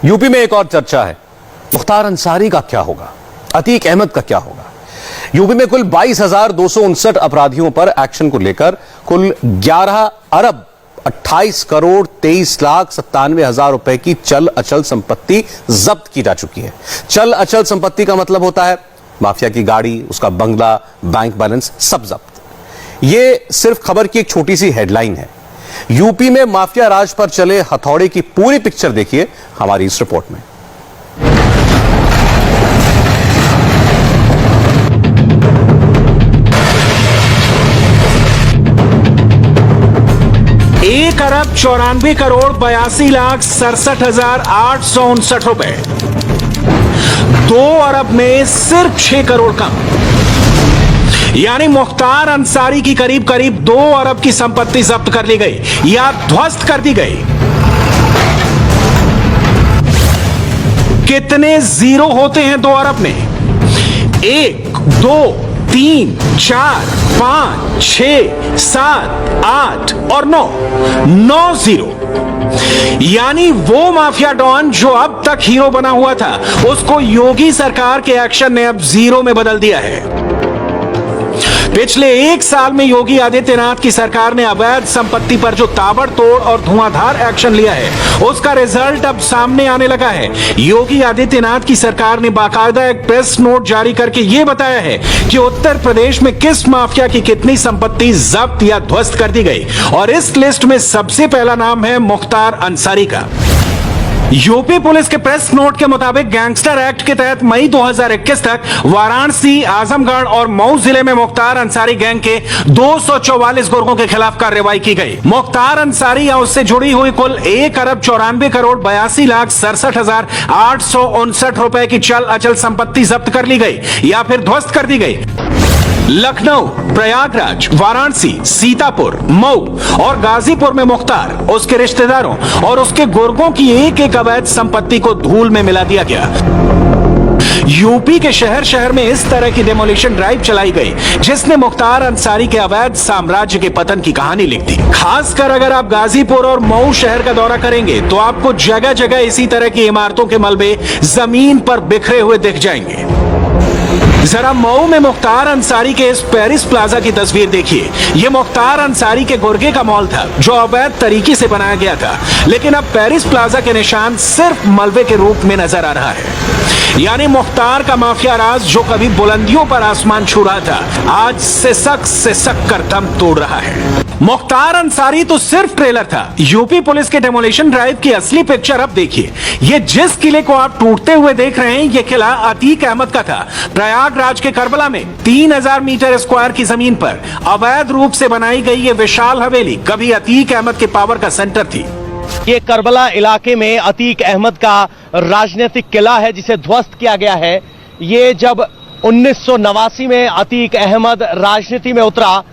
UP में एक और चर्चा है, मुख्तार अंसारी का क्या होगा, अतीक अहमद का क्या होगा। यूपी में कुल 22,259 अपराधियों पर एक्शन को लेकर कुल 11 अरब 28 करोड़ 23 लाख 97 हजार रुपए की चल अचल संपत्ति जब्त की जा चुकी है। चल अचल संपत्ति का मतलब होता है माफिया की गाड़ी, उसका बंगला, बैंक बैलेंस सब जब्त। यह सिर्फ खबर की एक छोटी सी हेडलाइन है। यूपी में माफिया राज पर चले हथौड़े की पूरी पिक्चर देखिए हमारी इस रिपोर्ट में। एक अरब 94 करोड़ 82 लाख 67,859 रुपए, 2 अरब में सिर्फ 6 करोड़ कम, यानी मुख्तार अंसारी की करीब करीब 2 अरब की संपत्ति जब्त कर ली गई या ध्वस्त कर दी गई। कितने जीरो होते हैं 2 अरब में? 1, 2, 3, 4, 5, 6, 7, 8 और 9 जीरो। यानी वो माफिया डॉन जो अब तक हीरो बना हुआ था, उसको योगी सरकार के एक्शन ने अब जीरो में बदल दिया है। पिछले 1 साल में योगी आदित्यनाथ की सरकार ने अवैध संपत्ति पर जो ताबड़तोड़ और धुआंधार एक्शन लिया है, उसका रिजल्ट अब सामने आने लगा है। योगी आदित्यनाथ की सरकार ने बाकायदा एक प्रेस नोट जारी करके यह बताया है कि उत्तर प्रदेश में किस माफिया की कितनी संपत्ति जब्त या ध्वस्त कर दी गई, और इस लिस्ट में सबसे पहला नाम है मुख्तार अंसारी का। यूपी पुलिस के प्रेस नोट के मुताबिक गैंगस्टर एक्ट के तहत मई 2021 तक वाराणसी, आजमगढ़ और मऊ जिले में मुख्तार अंसारी गैंग के 244 गुर्गों के खिलाफ कार्रवाई की गई। मुख्तार अंसारी या उससे जुड़ी हुई कुल 1 अरब 94 करोड़ 82 लाख 67,859 रुपए की चल अचल संपत्ति जब्त कर ली गई या फिर ध्वस्त कर दी गई। लखनऊ, प्रयागराज, वाराणसी, सीतापुर, मऊ और गाजीपुर में मुख्तार, उसके रिश्तेदारों और उसके गुर्गों की एक एक अवैध संपत्ति को धूल में मिला दिया गया। यूपी के शहर शहर में इस तरह की डेमोलिशन ड्राइव चलाई गई जिसने मुख्तार अंसारी के अवैध साम्राज्य के पतन की कहानी लिख दी। खासकर अगर आप गाजीपुर और मऊ शहर का दौरा करेंगे तो आपको जगह जगह इसी तरह की इमारतों के मलबे जमीन पर बिखरे हुए दिख जाएंगे। जरा मऊ में मुख्तार अंसारी के इस पेरिस प्लाजा की तस्वीर देखिए। यह मुख्तार अंसारी के गुर्गे का मॉल था जो अवैध तरीके से बनाया गया था, लेकिन अब पेरिस प्लाजा के निशान सिर्फ मलबे के रूप में नजर आ रहा है। यानी मुख्तार का माफिया राज जो कभी बुलंदियों पर आसमान छू रहा था, आज सिसक कर दम तोड़ रहा है। मुख्तार अंसारी तो सिर्फ ट्रेलर था। यूपी पुलिस के डेमोलिशन ड्राइव की असली पिक्चर अब देखिए। ये जिस किले को आप टूटते हुए देख रहे हैं, ये किला अतीक अहमद का था। प्रयागराज के करबला में 3000 मीटर स्क्वायर की जमीन पर अवैध रूप से बनाई गई ये विशाल हवेली कभी अतीक अहमद के पावर का सेंटर थी। ये करबला इलाके में अतीक अहमद का राजनीतिक किला है जिसे ध्वस्त किया गया है। ये जब 1989 में अतीक अहमद राजनीति में उतरा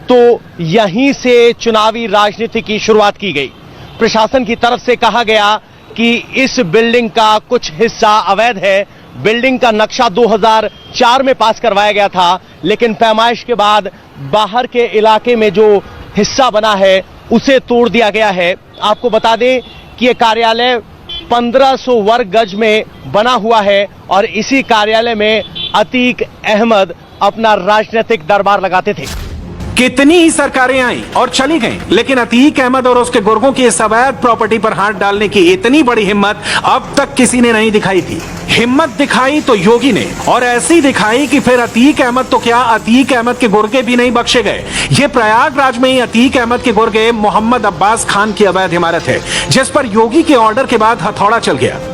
तो यहीं से चुनावी राजनीति की शुरुआत की गई। प्रशासन की तरफ से कहा गया कि इस बिल्डिंग का कुछ हिस्सा अवैध है। बिल्डिंग का नक्शा 2004 में पास करवाया गया था, लेकिन पैमाइश के बाद बाहर के इलाके में जो हिस्सा बना है उसे तोड़ दिया गया है। आपको बता दें कि यह कार्यालय 1500 वर्ग गज में बना हुआ है और इसी कार्यालय में अतीक अहमद अपना राजनीतिक दरबार लगाते थे। कितनी ही सरकारें आई और चली गईं, लेकिन अतीक अहमद और उसके गुर्गों की इस अवैध प्रॉपर्टी पर हाथ डालने की इतनी बड़ी हिम्मत अब तक किसी ने नहीं दिखाई थी। हिम्मत दिखाई तो योगी ने, और ऐसी दिखाई कि फिर अतीक अहमद तो क्या, अतीक अहमद के गुर्गे भी नहीं बख्शे गए। ये प्रयागराज में ही अतीक अहमद के गुर्गे मोहम्मद अब्बास खान की अवैध इमारत है जिस पर योगी के ऑर्डर के बाद हथौड़ा चल गया।